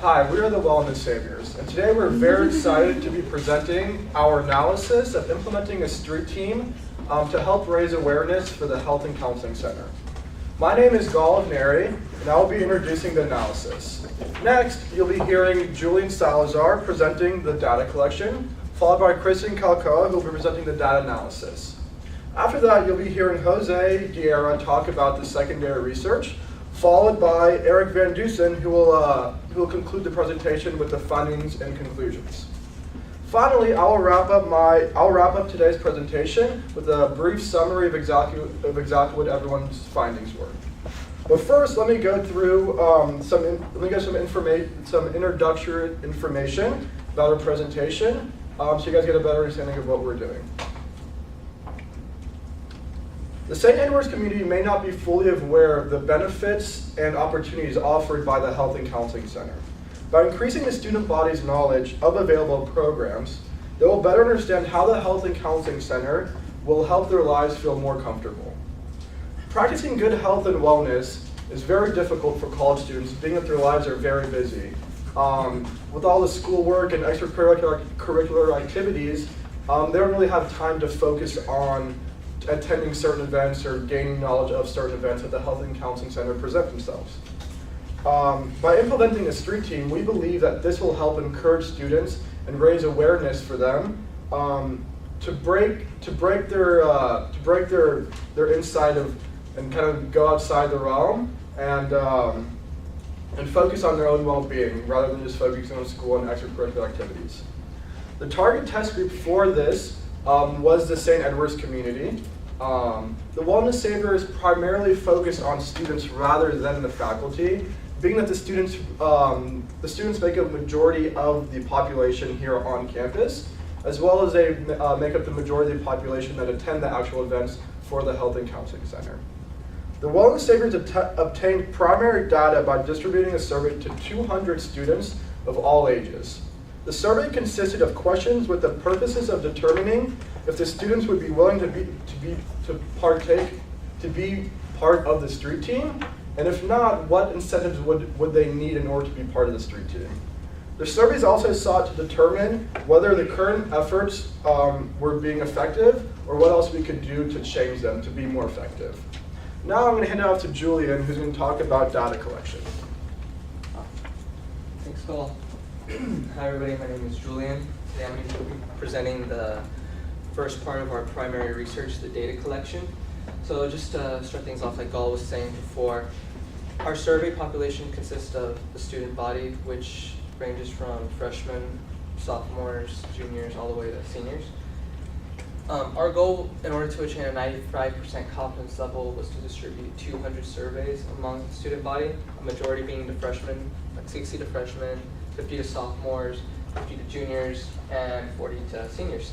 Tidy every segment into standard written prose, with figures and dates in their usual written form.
Hi, we are the Wellness Saviors, and today we're very excited to be presenting our analysis of implementing a street team to help raise awareness for the Health and Counseling Center. My name is Gaul Neri, and I will be introducing the analysis. Next, you'll be hearing Julian Salazar presenting the data collection, followed by Kristen Calcoa, who will be presenting the data analysis. After that, you'll be hearing Jose Guerra talk about the secondary research, followed by Eric Van Dusen, who will conclude the presentation with the findings and conclusions. Finally, I'll wrap up today's presentation with a brief summary of exactly what everyone's findings were. But first, let me go through some introductory information about our presentation, so you guys get a better understanding of what we're doing. The St. Edward's community may not be fully aware of the benefits and opportunities offered by the Health and Counseling Center. By increasing the student body's knowledge of available programs, they will better understand how the Health and Counseling Center will help their lives feel more comfortable. Practicing good health and wellness is very difficult for college students, being that their lives are very busy. With all the schoolwork and extracurricular activities, they don't really have time to focus on attending certain events or gaining knowledge of certain events that the Health and Counseling Center present themselves. By implementing a street team, we believe that this will help encourage students and raise awareness for them to break their inside of and kind of go outside the realm and focus on their own well-being rather than just focusing on school and extracurricular activities. The target test group for this was the St. Edward's community. The Wellness Savior is primarily focused on students rather than the faculty, being that the students make up the majority of the population here on campus, as well as they make up the majority of the population that attend the actual events for the Health and Counseling Center. The Wellness Saviors obtained primary data by distributing a survey to 200 students of all ages. The survey consisted of questions with the purposes of determining if the students would be willing to be part of the street team, and if not, what incentives would they need in order to be part of the street team. The surveys also sought to determine whether the current efforts were being effective or what else we could do to change them to be more effective. Now I'm going to hand it off to Julian, who's going to talk about data collection. Thanks, Cole. Hi everybody, my name is Julian. Today I'm going to be presenting the first part of our primary research, the data collection. So just to start things off, like Gaul was saying before, our survey population consists of the student body, which ranges from freshmen, sophomores, juniors, all the way to seniors. Our goal, in order to attain a 95% confidence level, was to distribute 200 surveys among the student body, a majority being to freshmen, like 60 to freshmen, 50 to sophomores, 50 to juniors, and 40 to seniors.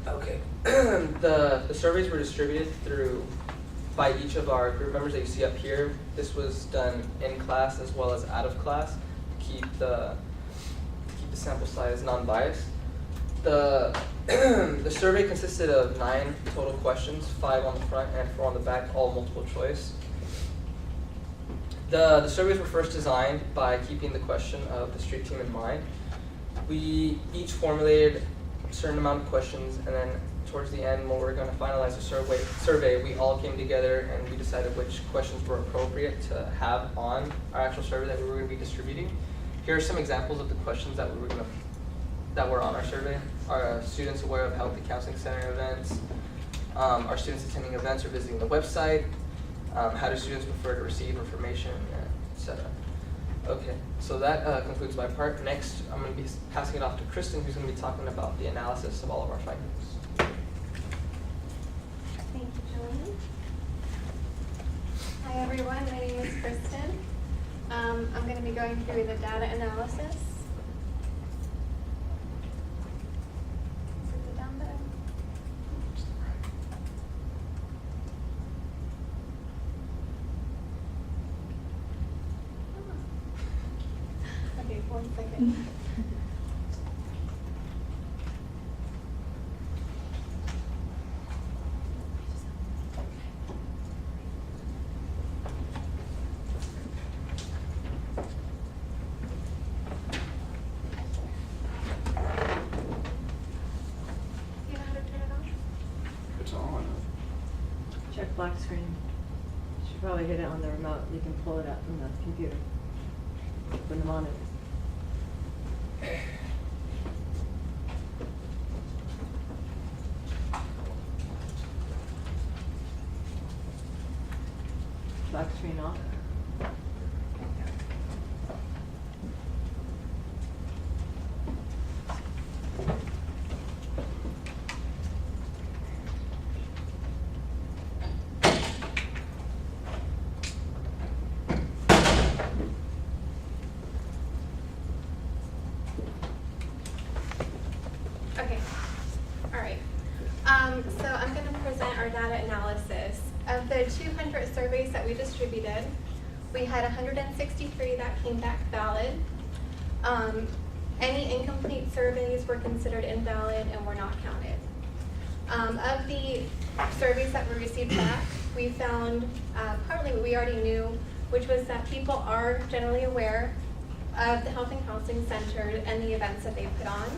Okay, the surveys were distributed by each of our group members that you see up here. This was done in class as well as out of class to keep the sample size non-biased. The survey consisted of 9 total questions, 5 on the front and 4 on the back, all multiple choice. The surveys were first designed by keeping the question of the street team in mind. We each formulated a certain amount of questions, and then towards the end, when we were going to finalize the survey, we all came together and we decided which questions were appropriate to have on our actual survey that we were going to be distributing. Here are some examples of the questions that were on our survey. Are students aware of Health and Counseling Center events? Are students attending events or visiting the website? How do students prefer to receive information, etc.? Okay, so that concludes my part. Next, I'm going to be passing it off to Kristen, who's going to be talking about the analysis of all of our findings. Thank you, Julian. Hi, everyone. My name is Kristen. I'm going to be going through the data analysis. Is it down there? Okay, 1 second. should probably hit it on the remote. You can pull it up from the computer, from the monitor. Black screen off. Okay, all right. So I'm going to present our data analysis. Of the 200 surveys that we distributed, we had 163 that came back valid. Any incomplete surveys were considered invalid and were not counted. Of the surveys that we received back, we found partly what we already knew, which was that people are generally aware of the Health and Counseling Center and the events that they put on,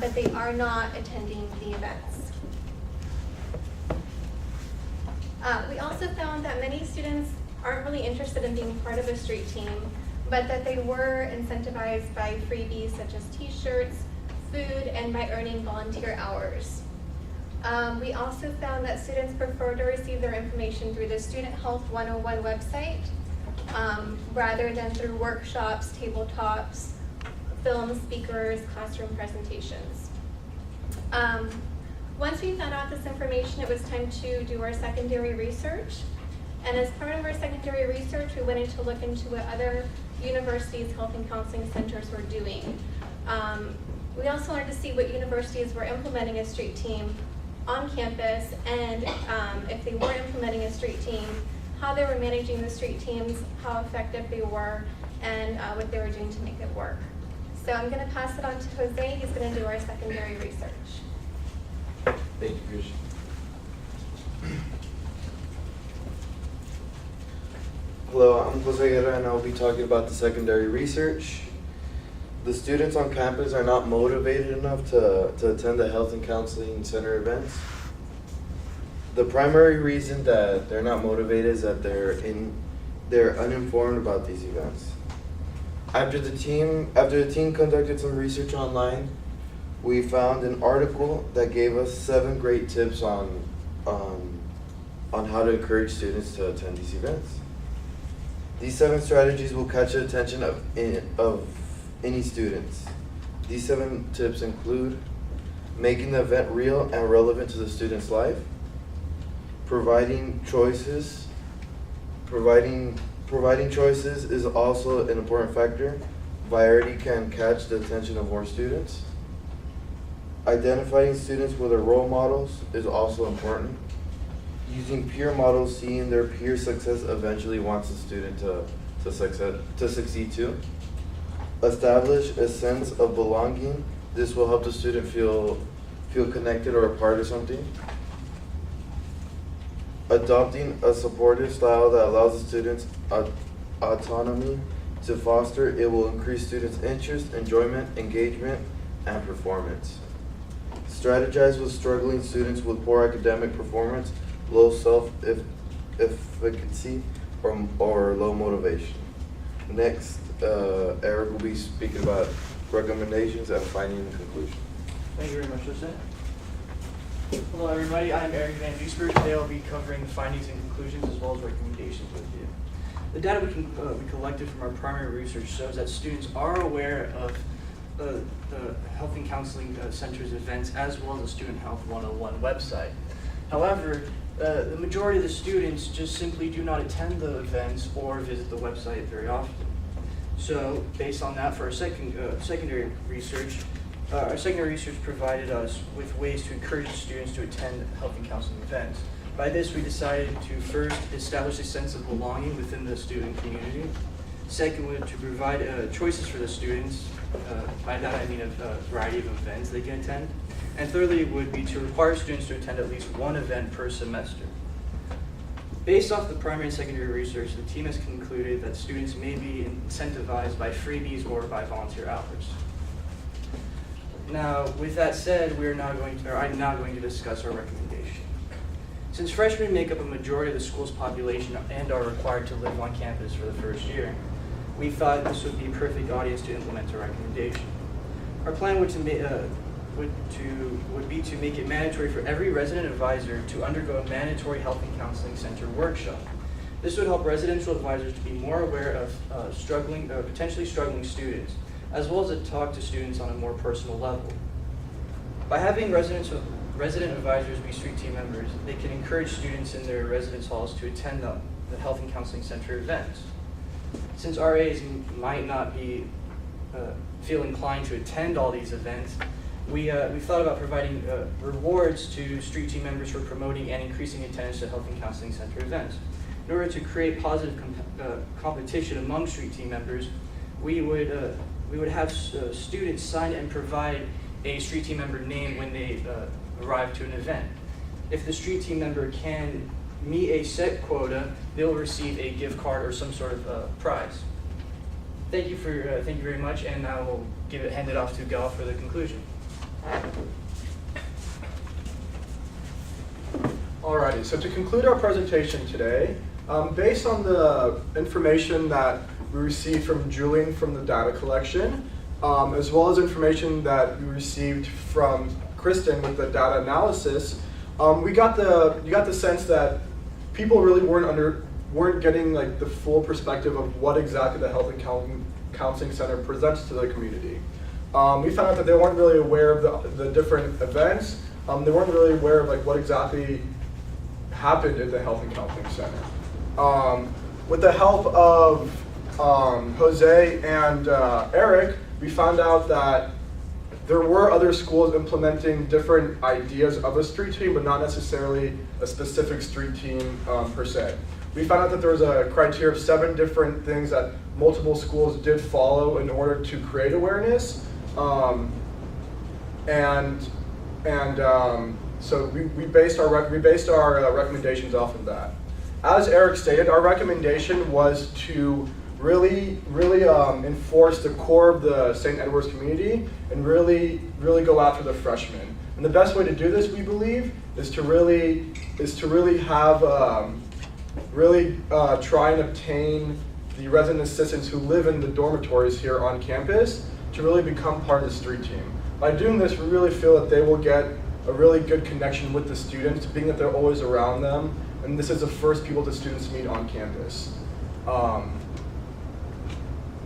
but they are not attending the events. We also found that many students aren't really interested in being part of a street team, but that they were incentivized by freebies such as t-shirts, food, and by earning volunteer hours. We also found that students prefer to receive their information through the Student Health 101 website rather than through workshops, tabletops, film speakers, classroom presentations. Once we found out this information, it was time to do our secondary research. And as part of our secondary research, we went in to look into what other universities' health and counseling centers were doing. We also wanted to see what universities were implementing a street team on campus, and if they were implementing a street team, how they were managing the street teams, how effective they were, and what they were doing to make it work. So I'm going to pass it on to Jose. He's going to do our secondary research. Thank you, Krish. Hello, I'm Jose Guerra, and I'll be talking about the secondary research. The students on campus are not motivated enough to attend the Health and Counseling Center events. The primary reason that they're not motivated is that they're uninformed about these events. After the team conducted some research online, we found an article that gave us 7 great tips on how to encourage students to attend these events. These 7 strategies will catch the attention of any students. These 7 tips include making the event real and relevant to the student's life, providing choices. Providing choices is also an important factor. Variety can catch the attention of more students. Identifying students with their role models is also important. Using peer models, seeing their peer success eventually wants a student to succeed too. Establish a sense of belonging. This will help the student feel connected or a part of something. Adopting a supportive style that allows the students autonomy to foster, it will increase students' interest, enjoyment, engagement, and performance. Strategize with struggling students with poor academic performance, low self-efficacy, or low motivation. Next, Eric will be speaking about recommendations and finding a conclusion. Thank you very much, Jose. Hello everybody, I'm Eric Van Duisberg. Today I'll be covering the findings and conclusions as well as recommendations with you. The data we collected from our primary research shows that students are aware of the Health and Counseling Center's events as well as the Student Health 101 website. However, the majority of the students just simply do not attend the events or visit the website very often. So based on that, for our secondary research, our secondary research provided us with ways to encourage students to attend health and counseling events. By this, we decided to first establish a sense of belonging within the student community. Second, to provide choices for the students. By that I mean a variety of events they can attend. And thirdly would be to require students to attend at least one event per semester. Based off the primary and secondary research, the team has concluded that students may be incentivized by freebies or by volunteer hours. Now, with that said, I'm now going to discuss our recommendation. Since freshmen make up a majority of the school's population and are required to live on campus for the first year, we thought this would be a perfect audience to implement our recommendation. Our plan would be to make it mandatory for every resident advisor to undergo a mandatory Health and Counseling Center workshop. This would help residential advisors to be more aware of potentially struggling students, as well as to talk to students on a more personal level. By having resident advisors be street team members, they can encourage students in their residence halls to attend the Health and Counseling Center events. Since RAs might not feel inclined to attend all these events, we thought about providing rewards to street team members for promoting and increasing attendance to Health and Counseling Center events. In order to create positive competition among street team members, we would have students sign and provide a street team member name when they arrive to an event. If the street team member can meet a set quota, they'll receive a gift card or some sort of prize. Thank you very much, and I will hand it off to Gal for the conclusion. Alrighty, so to conclude our presentation today, based on the information that we received from Julian from the data collection, as well as information that we received from Kristen with the data analysis, we got the sense that people really weren't getting like the full perspective of what exactly the Health and Counseling Center presents to the community. We found out that they weren't really aware of the different events. They weren't really aware of like what exactly happened at the Health and Counseling Center. With the help of Jose and Eric, we found out that there were other schools implementing different ideas of a street team, but not necessarily a specific street team per se. We found out that there was a criteria of 7 different things that multiple schools did follow in order to create awareness. So we based our recommendations off of that. As Eric stated, our recommendation was to really enforce the core of the St. Edward's community and really go after the freshmen. And the best way to do this, we believe, is to really have try and obtain the resident assistants who live in the dormitories here on campus to really become part of the street team. By doing this, we really feel that they will get a really good connection with the students, being that they're always around them, and this is the first people the students meet on campus.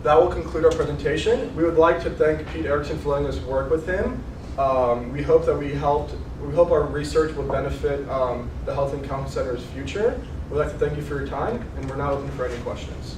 That will conclude our presentation. We would like to thank Pete Erickson for letting us work with him. We hope our research will benefit the Health and Counseling Center's future. We'd like to thank you for your time, and we're now open for any questions.